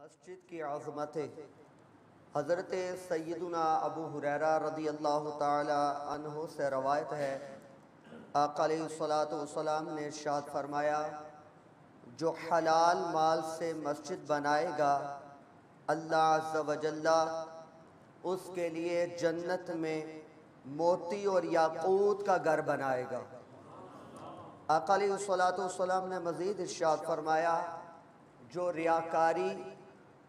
مسجد کی عظمت حضرت سیدنا ابو ہریرہ رضی اللہ تعالی عنہ سے روایت ہے، آقا علیہ الصلوۃ والسلام نے ارشاد فرمایا، جو حلال مال سے مسجد بنائے گا اللہ عز و جل اس کے لیے جنت میں موتی اور یاقوت کا گھر بنائے گا۔ آقا علیہ الصلوۃ والسلام نے مزید ارشاد فرمایا، جو ریاکاری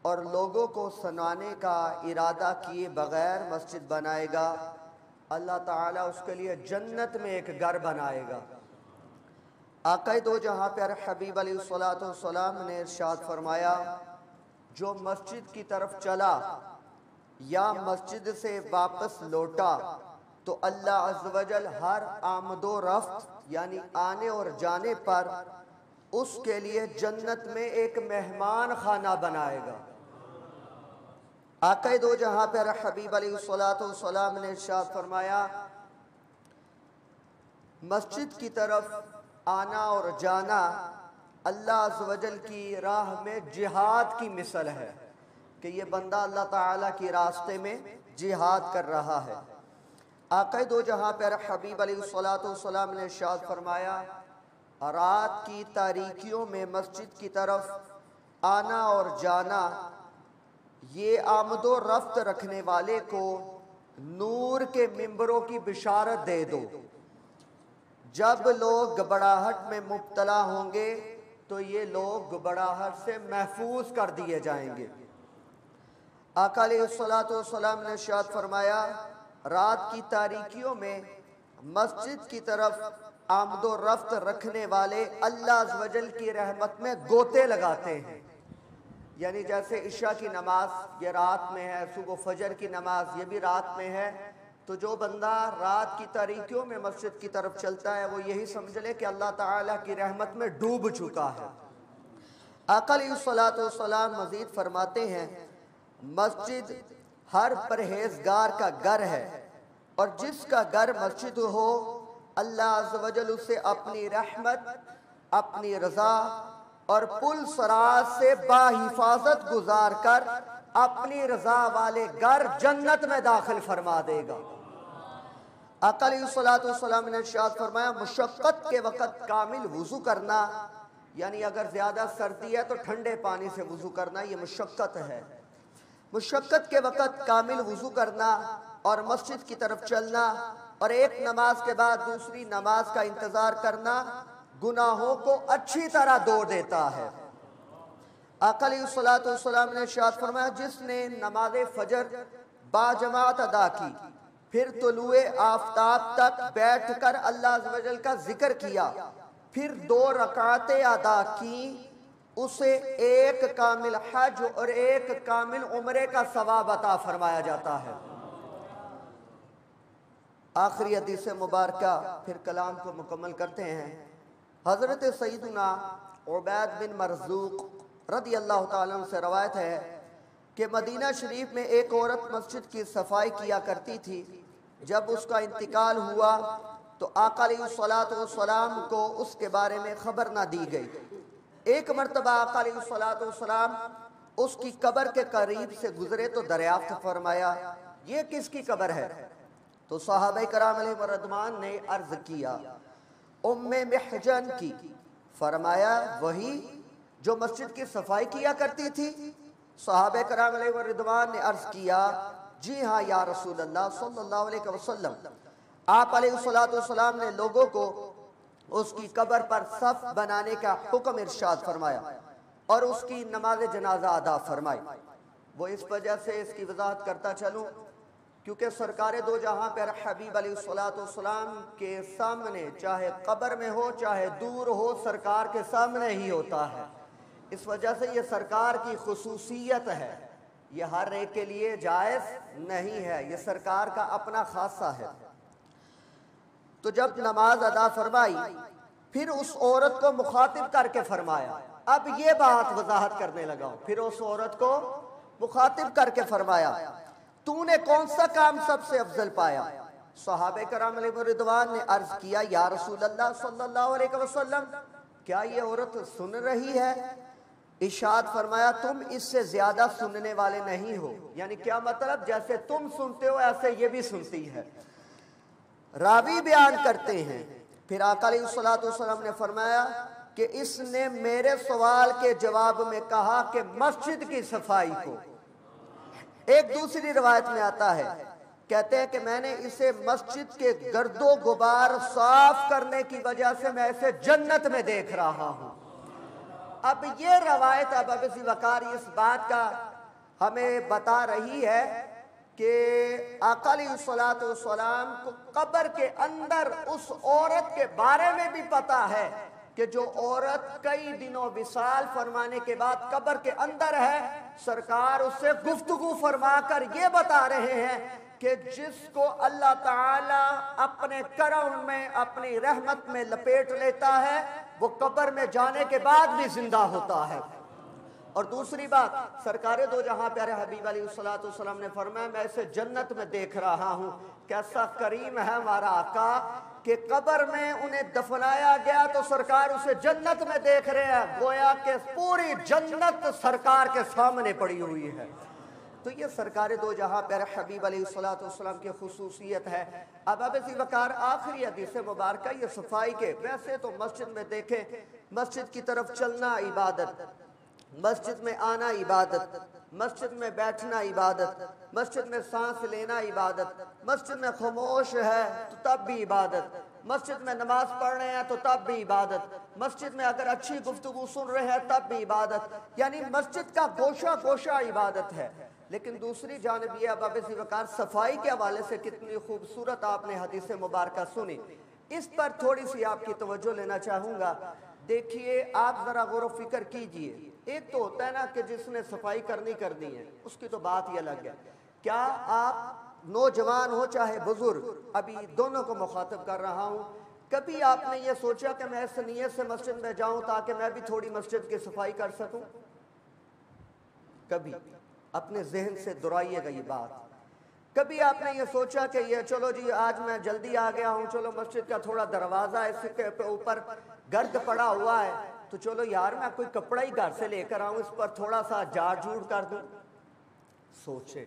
اور لوگوں کو سنانے کا ارادہ کیے بغیر مسجد بنائے گا اللہ تعالیٰ اس کے لیے جنت میں ایک گھر بنائے گا۔ آقا دو جہاں پر حبیب علیہ الصلوۃ والسلام نے ارشاد فرمایا، جو مسجد کی طرف چلا یا مسجد سے واپس لوٹا تو اللہ عز و جل ہر آمد و رفت یعنی آنے اور جانے پر اس کے لیے جنت میں ایک مہمان خانہ بنائے گا۔ آقا دو جہاں پر حبیب علیہ الصلوۃ والسلام نے ارشاد فرمایا، مسجد کی طرف آنا اور جانا اللہ عز و جل کی راہ میں جہاد کی مثل ہے کہ یہ بندہ اللہ تعالیٰ کی راستے میں جہاد کر رہا ہے۔ آقا دو جہاں پر حبیب علیہ الصلوۃ والسلام نے ارشاد فرمایا، رات کی تاریکیوں میں مسجد کی طرف آنا اور جانا یہ آمد و رفت رکھنے والے کو نور کے ممبروں کی بشارت دے دو۔ جب لوگ گھبراہٹ میں مبتلا ہوں گے تو یہ لوگ گھبراہٹ سے محفوظ کر دیے جائیں گے۔ آقا علیہ الصلوۃ والسلام نے ارشاد فرمایا، رات کی تاریکیوں میں مسجد کی طرف آمد و رفت رکھنے والے اللہ عز و جل کی رحمت میں گوتے لگاتے ہیں، یعنی جیسے عشاء کی نماز یہ رات میں ہے، صبح فجر کی نماز یہ بھی رات میں ہے، تو جو بندہ رات کی تاریکیوں میں مسجد کی طرف چلتا ہے وہ یہی سمجھ لے کہ اللہ تعالیٰ کی رحمت میں ڈوب چکا ہے۔ آقا علیہ الصلوۃ والسلام مزید فرماتے ہیں، مسجد ہر پرہیزگار کا گھر ہے اور جس کا گھر مسجد ہو اللہ عز و جل اسے اپنی رحمت، اپنی رضا اور پل صراط سے باحفاظت گزار کر اپنی رضا والے گھر جنت میں داخل فرما دے گا۔ آقا علیہ الصلوۃ والسلام نے ارشاد فرمایا، مشقت کے وقت کامل وضو کرنا، یعنی اگر زیادہ سردی ہے تو ٹھنڈے پانی سے وضو کرنا، یہ مشقت ہے۔ مشقت کے وقت کامل وضو کرنا اور مسجد کی طرف چلنا اور ایک نماز کے بعد دوسری نماز کا انتظار کرنا گناہوں کو اچھی طرح دھو دیتا ہے۔ آقا علیہ الصلوۃ والسلام نے ارشاد فرمایا، جس نے نماز فجر باجماعت ادا کی پھر طلوع آفتاب تک بیٹھ کر اللہ عز و جل کا ذکر کیا پھر 2 رکعتیں ادا کی، اسے ایک کامل حج اور ایک کامل عمرے کا ثواب عطا فرمایا جاتا ہے۔ آخری حدیث مبارکہ پھر کلام کو مکمل کرتے ہیں۔ حضرت سیدنا عبید بن مرزوق رضی اللہ تعالیٰ عنہ سے روایت ہے کہ مدینہ شریف میں ایک عورت مسجد کی صفائی کیا کرتی تھی۔ جب اس کا انتقال ہوا تو آقا علیہ الصلوۃ والسلام کو اس کے بارے میں خبر نہ دی گئی۔ ایک مرتبہ آقا علیہ الصلوۃ والسلام اس کی قبر کے قریب سے گزرے تو دریافت فرمایا، یہ کس کی قبر ہے؟ تو صحابہ کرام علیہ الرضوان نے عرض کیا، ام محجن کی۔ فرمایا، وہی جو مسجد کی صفائی کیا کرتی تھی؟ صحابہ کرام علیہ الرضوان نے عرض کیا، جی ہاں یا رسول اللہ صلی اللہ علیہ وسلم۔ آپ علیہ الصلوۃ والسلام نے لوگوں کو اس کی قبر پر صف بنانے کا حکم ارشاد فرمایا اور اس کی نماز جنازہ ادا فرمائی۔ وہ اس وجہ سے اس کی وضاحت کرتا چلوں کیونکہ سرکار دو جہاں پر حبیب علیہ الصلوۃ والسلام کے سامنے چاہے قبر میں ہو چاہے دور ہو سرکار کے سامنے ہی ہوتا ہے، اس وجہ سے یہ سرکار کی خصوصیت ہے، یہ ہر ایک کے لیے جائز نہیں ہے، یہ سرکار کا اپنا خاصہ ہے۔ تو جب نماز ادا فرمائی پھر اس عورت کو مخاطب کر کے فرمایا، اب یہ بات وضاحت کرنے لگا، پھر اس عورت کو مخاطب کر کے فرمایا، تو نے کون سا کام سب سے افضل پایا؟ صحابہ کرام علیہ الرضوان نے عرض کیا، یا رسول اللہ صلی اللہ علیہ وسلم، کیا یہ عورت سن رہی ہے؟ ارشاد فرمایا تم اس سے زیادہ سننے والے نہیں ہو، یعنی کیا مطلب؟ جیسے تم سنتے ہو ایسے یہ بھی سنتی ہے۔ راوی بیان کرتے ہیں پھر آقا علیہ الصلوۃ والسلام نے فرمایا کہ اس نے میرے سوال کے جواب میں کہا کہ مسجد کی صفائی کو، ایک دوسری روایت میں آتا ہے کہتے ہیں کہ میں نے اسے مسجد کے گرد و غبار صاف کرنے کی وجہ سے میں اسے جنت میں دیکھ رہا ہوں۔ اب یہ روایت اب ابی وقار اس بات کا ہمیں بتا رہی ہے کہ آقا علیہ الصلوۃ والسلام کو قبر کے اندر اس عورت کے بارے میں بھی پتا ہے کہ جو عورت کئی دنوں وصال فرمانے کے بعد قبر کے اندر ہے، سرکار اس سے گفتگو فرما کر یہ بتا رہے ہیں کہ جس کو اللہ تعالی اپنے کرم میں اپنی رحمت میں لپیٹ لیتا ہے وہ قبر میں جانے کے بعد بھی زندہ ہوتا ہے۔ اور دوسری بات، سرکار دو جہاں پیارے حبیب علیہ الصلوۃ والسلام نے فرمایا میں اسے جنت میں دیکھ رہا ہوں۔ کیسا کریم ہے ہمارا آقا کہ قبر میں انہیں دفنایا گیا تو سرکار اسے جنت میں دیکھ رہے ہیں، گویا کہ پوری جنت سرکار کے سامنے پڑی ہوئی ہے۔ تو یہ سرکار دو جہاں پیارے حبیب علیہ الصلوۃ والسلام کی خصوصیت ہے۔ اب ابی وقار آخری حدیث مبارکہ یہ صفائی کے، ویسے تو مسجد میں دیکھیں، مسجد کی طرف چلنا عبادت، مسجد میں آنا عبادت، مسجد میں بیٹھنا عبادت، مسجد میں سانس لینا عبادت، مسجد میں خاموش ہے تو تب بھی عبادت، مسجد میں نماز پڑھ رہے ہیں تو تب بھی عبادت، مسجد میں اگر اچھی گفتگو سن رہے ہیں تب بھی عبادت، یعنی مسجد کا گوشہ گوشہ عبادت ہے۔ لیکن دوسری جانب یہ اب ابی وقار صفائی کے حوالے سے کتنی خوبصورت آپ نے حدیث مبارکہ سنی، اس پر تھوڑی سی آپ کی توجہ لینا چاہوں گا۔ دیکھیے آپ ذرا غور و فکر کیجئے، ایک تو ہوتا ہے نا کہ جس نے صفائی کرنی ہے اس کی تو بات ہی الگ ہے۔ کیا آپ نوجوان ہو چاہے بزرگ، ابھی دونوں کو مخاطب کر رہا ہوں، کبھی آپ نے یہ سوچا کہ میں اس نیت سے مسجد میں جاؤں تاکہ میں بھی تھوڑی مسجد کی صفائی کر سکوں؟ کبھی اپنے ذہن سے دہرائیے گا یہ بات۔ کبھی آپ نے یہ سوچا کہ یہ چلو جی آج میں جلدی آ گیا ہوں، چلو مسجد کا تھوڑا دروازہ اس کے اوپر گرد پڑا ہوا ہے تو چلو یار میں کوئی کپڑا ہی گھر سے لے کر آؤں، اس پر تھوڑا سا جھاڑ جھوڑ کر دوں؟ سوچے۔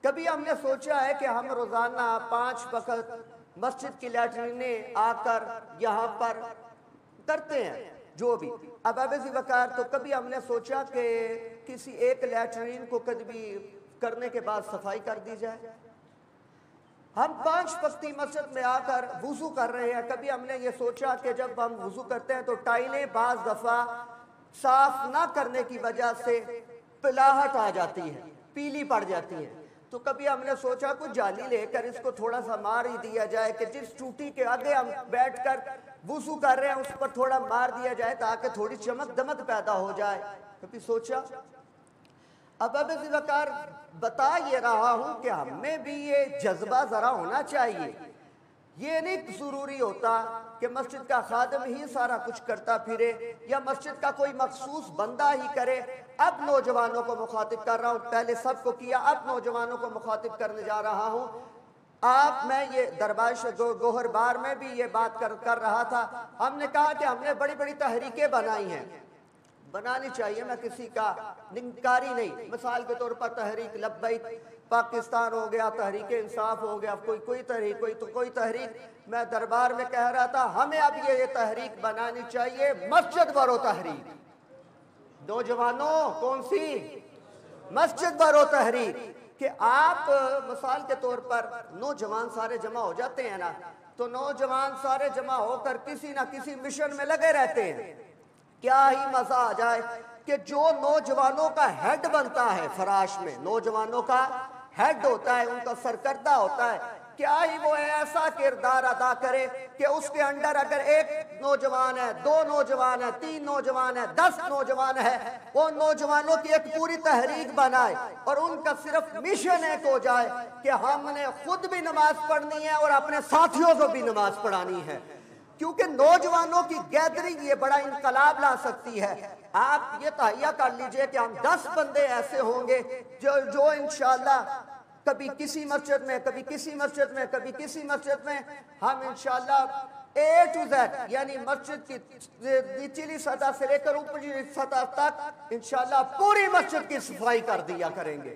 کبھی ہم نے سوچا ہے کہ ہم روزانہ 5 وقت مسجد کی لیٹرینیں آ کر یہاں پر کرتے ہیں جو بھی۔ اب ابی وقار تو کبھی ہم نے سوچا کہ کسی ایک لیٹرین کو کبھی کرنے کے بعد صفائی کر دی جائے؟ ہم 5 وقتی مسجد میں آ کر وضو کر رہے ہیں، کبھی ہم نے یہ سوچا کہ جب ہم وضو کرتے ہیں تو ٹائلیں بعض دفعہ صاف نہ کرنے کی وجہ سے پلاہٹ آ جاتی ہے، پیلی پڑ جاتی ہے، تو کبھی ہم نے سوچا کچھ جالی لے کر اس کو تھوڑا سا مار ہی دیا جائے کہ جس ٹوٹی کے آگے ہم بیٹھ کر وضو کر رہے ہیں اس پر تھوڑا مار دیا جائے تاکہ تھوڑی چمک دمک پیدا ہو جائے۔ کبھی سوچا؟ اب ابی وقار بتا یہ رہا ہوں کہ ہمیں بھی یہ جذبہ ذرا ہونا چاہیے۔ یہ نہیں ضروری ہوتا کہ مسجد کا خادم ہی سارا کچھ کرتا پھرے یا مسجد کا کوئی مخصوص بندہ ہی کرے۔ اب نوجوانوں کو مخاطب کر رہا ہوں، پہلے سب کو کیا، اب نوجوانوں کو مخاطب کرنے جا رہا ہوں۔ میں یہ دربار گوہر بار میں بھی یہ بات کر رہا تھا، ہم نے کہا کہ ہم نے بڑی بڑی تحریکیں بنائی ہیں، بنانی چاہیے، میں کسی کا انکاری نہیں۔ مثال کے طور پر تحریک لبیک پاکستان ہو گیا، تحریک انصاف ہو گیا، کوئی تحریک، کوئی تحریک۔ میں دربار میں کہہ رہا تھا ہمیں اب یہ تحریک بنانی چاہیے، مسجد برو تحریک۔ نوجوانوں کون سی؟ مسجد برو تحریک۔ کہ آپ مثال کے طور پر نوجوان سارے جمع ہو جاتے ہیں نا، تو نوجوان سارے جمع ہو کر کسی نہ کسی مشن میں لگے رہتے ہیں۔ کیا ہی مزہ آ جائے کہ جو نوجوانوں کا ہیڈ بنتا ہے فراش میں، نوجوانوں کا ہیڈ ہوتا ہے، ان کا سرکردہ ہوتا ہے، کیا ہی وہ ایسا کردار ادا کرے کہ اس کے انڈر اگر 1 نوجوان ہے، 2 نوجوان ہے، 3 نوجوان ہے، 10 نوجوان ہے، وہ نوجوانوں کی ایک پوری تحریک بنائے اور ان کا صرف مشن ایک ہو جائے کہ ہم نے خود بھی نماز پڑھنی ہے اور اپنے ساتھیوں کو بھی نماز پڑھانی ہے۔ کیونکہ نوجوانوں کی گیدرنگ یہ بڑا انقلاب لا سکتی ہے۔ آپ یہ تہیہ کر لیجئے کہ ہم 10 بندے ایسے ہوں گے جو انشاءاللہ کبھی کسی مسجد میں، کبھی کسی مسجد میں، کبھی کسی مسجد میں، ہم انشاءاللہ A to Z یعنی مسجد کی نیچلی سطح سے لے کر اوپری سطح تک انشاءاللہ پوری مسجد کی صفائی کر دیا کریں گے۔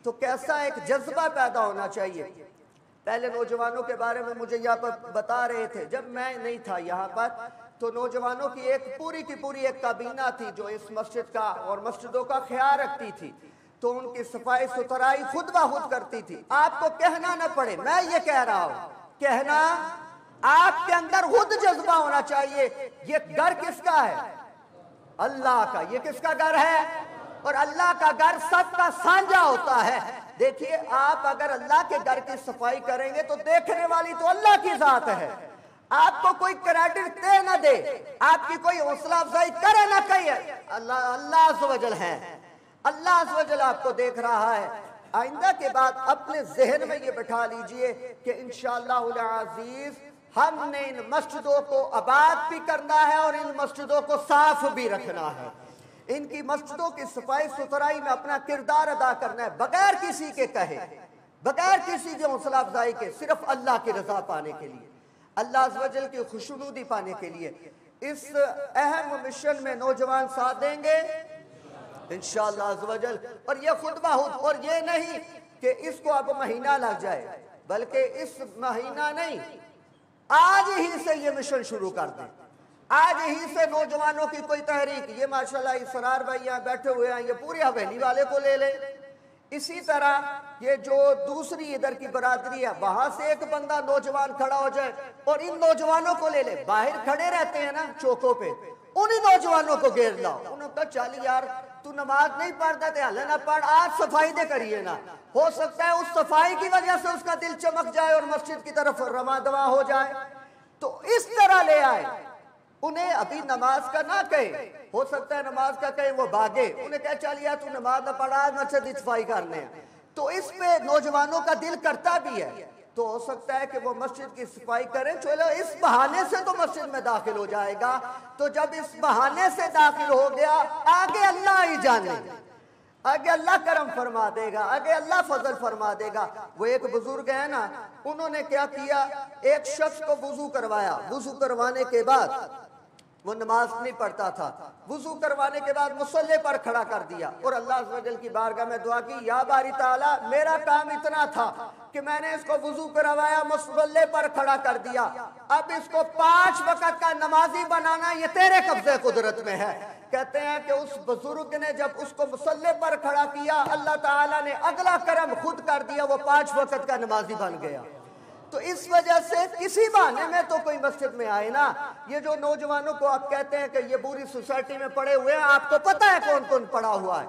تو کیسا ایک جذبہ پیدا ہونا چاہیے۔ پہلے نوجوانوں کے بارے میں مجھے یہاں پر بتا رہے تھے، جب میں نہیں تھا یہاں پر تو نوجوانوں کی ایک پوری ایک کابینہ تھی جو اس مسجد کا اور مسجدوں کا خیال رکھتی تھی، تو ان کی صفائی ستھرائی خود بخود کرتی تھی۔ آپ کو کہنا نہ پڑے، میں یہ کہہ رہا ہوں، کہنا آپ کے اندر خود جذبہ ہونا چاہیے۔ یہ گھر کس کا ہے؟ اللہ کا۔ یہ کس کا گھر ہے؟ اور اللہ کا گھر سب کا سانجھا ہوتا ہے۔ دیکھیے، آپ اگر اللہ کے گھر کی صفائی کریں گے تو دیکھنے والی تو اللہ کی ذات ہے۔ آپ کو کوئی کریڈٹ دے نہ دے، آپ کی کوئی حوصلہ افزائی کرے نہ کہے، اللہ عز و جل ہے۔ اللہ عز و جل آپ کو دیکھ رہا ہے۔ آئندہ کے بعد اپنے ذہن میں یہ بٹھا لیجئے کہ انشاءاللہ العزیز ہم نے ان مسجدوں کو آباد بھی کرنا ہے اور ان مسجدوں کو صاف بھی رکھنا ہے۔ ان کی مسجدوں کی صفائی ستھرائی میں اپنا کردار ادا کرنا ہے، بغیر کسی کے کہے، بغیر کسی کے حوصلہ افزائی کے، صرف اللہ کی رضا پانے کے لیے، اللہ عز و جل کی خوشنودی پانے کے لیے۔ اس اہم مشن میں نوجوان ساتھ دیں گے انشاءاللہ عز و جل، اور یہ خود بخود، اور یہ نہیں کہ اس کو اب مہینہ لگ جائے، بلکہ اس مہینہ نہیں، آج ہی سے یہ مشن شروع کر دیں۔ آج ہی سے نوجوانوں کی کوئی تحریک، یہ ماشاءاللہ اسرار بھائی یہاں بیٹھے ہوئے ہیں، یہ پوری حویلی والے کو لے لے۔ اسی طرح یہ جو دوسری ادھر کی برادری ہے، وہاں سے ایک بندہ نوجوان کھڑا ہو جائے اور ان نوجوانوں کو لے لے۔ باہر کھڑے رہتے ہیں نا چوکوں پہ، انہی نوجوانوں کو گھیر لاؤ۔ انہوں نے کہا چل یار تو نماز نہیں پڑھتا تھے، اللہ نہ پڑھ، آج صفائی دے کریے نا۔ ہو سکتا ہے اس صفائی کی وجہ سے اس کا دل چمک جائے اور مسجد کی طرف رواں دواں ہو جائے۔ تو اس طرح لے آئے، انہیں ابھی نماز کا نہ کہے، ہو سکتا ہے نماز کا کہے وہ بھاگے، انہیں کہے چل یار تو نماز نہ پڑھا، آج مسجد کی صفائی کرنے ہیں۔ تو اس پہ نوجوانوں کا دل کرتا بھی ہے، تو ہو سکتا ہے کہ وہ مسجد کی صفائی کریں، چلو اس بہانے سے تو مسجد میں داخل ہو جائے گا۔ تو جب اس بہانے سے داخل ہو گیا، آگے اللہ ہی جانے، آگے اللہ کرم فرما دے گا، آگے اللہ فضل فرما دے گا۔ وہ ایک بزرگ ہے نا، انہوں نے کیا کیا، ایک شخص کو وضو کروایا، وضو کروانے کے بعد وہ نماز نہیں پڑھتا تھا، وضو کروانے کے بعد مصلی پر کھڑا کر دیا اور اللہ عز و جل کی بارگاہ میں دعا کی، یا باری تعالیٰ میرا کام اتنا تھا کہ میں نے اس کو وضو کروایا، مصلی پر کھڑا کر دیا، اب اس کو 5 وقت کا نمازی بنانا یہ تیرے قبضے قدرت میں ہے۔ کہتے ہیں کہ اس بزرگ نے جب اس کو مصلی پر کھڑا کیا، اللہ تعالیٰ نے اگلا کرم خود کر دیا، وہ 5 وقت کا نمازی بن گیا۔ تو اس وجہ سے کسی بہانے میں تو کوئی مسجد میں آئے نا۔ یہ جو نوجوانوں کو آپ کہتے ہیں کہ یہ بری سوسائٹی میں پڑے ہوئے ہیں، آپ کو پتہ ہے کون کون پڑا ہوا ہے،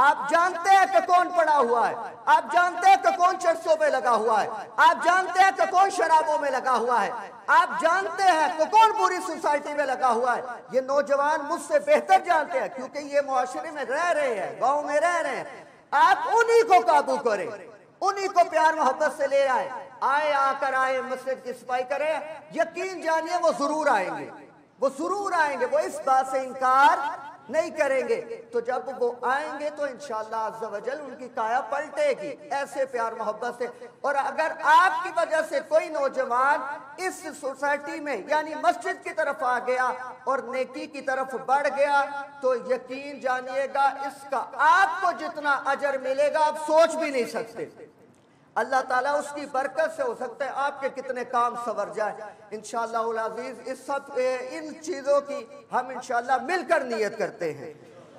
آپ جانتے ہیں کہ کون پڑا ہوا ہے، آپ جانتے ہیں کہ کون چرسوں پہ لگا ہوا ہے، آپ جانتے ہیں کہ کون شرابوں میں لگا ہوا ہے، آپ جانتے ہیں کہ کون بری سوسائٹی میں لگا ہوا ہے۔ یہ نوجوان مجھ سے بہتر جانتے ہیں کیونکہ یہ معاشرے میں رہ رہے ہیں، گاؤں میں رہ رہے ہیں۔ آپ انہی کو قابو کریں، انہی کو پیار محبت سے لے آئے، آ کر مسجد کی صفائی کریں، یقین جانیے وہ ضرور آئیں گے، وہ ضرور آئیں گے، وہ اس بات سے انکار نہیں کریں گے۔ تو جب وہ آئیں گے تو انشاءاللہ عز و جل ان کی کایا پلٹے گی ایسے پیار محبت سے۔ اور اگر آپ کی وجہ سے کوئی نوجوان اس سوسائٹی میں یعنی مسجد کی طرف آ گیا اور نیکی کی طرف بڑھ گیا تو یقین جانیے گا اس کا آپ کو جتنا اجر ملے گا آپ سوچ بھی نہیں سکتے۔ اللہ تعالیٰ اس کی برکت سے ہو سکتا ہے آپ کے کتنے کام سنور جائے انشاءاللہ العزیز۔ ان چیزوں کی ہم انشاءاللہ مل کر نیت کرتے ہیں۔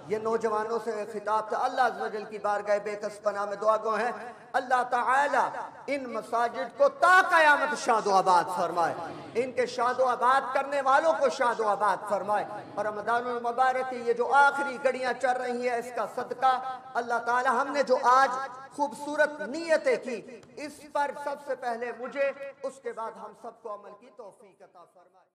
یہ نوجوانوں سے خطاب تھا، اللہ عز و جل کی بارگاہ بے کس پناہ میں دعا گو ہیں، اللہ تعالیٰ ان مساجد کو تا قیامت شاد و آباد فرمائے، ان کے شاد و آباد کرنے والوں کو شاد و آباد فرمائے۔ اور رمضان المبارک کی یہ جو آخری گھڑیاں چل رہی ہیں، اس کا صدقہ اللہ تعالیٰ ہم نے جو آج خوبصورت نیتیں کی، اس پر سب سے پہلے مجھے، اس کے بعد ہم سب کو عمل کی توفیق عطا فرمائے۔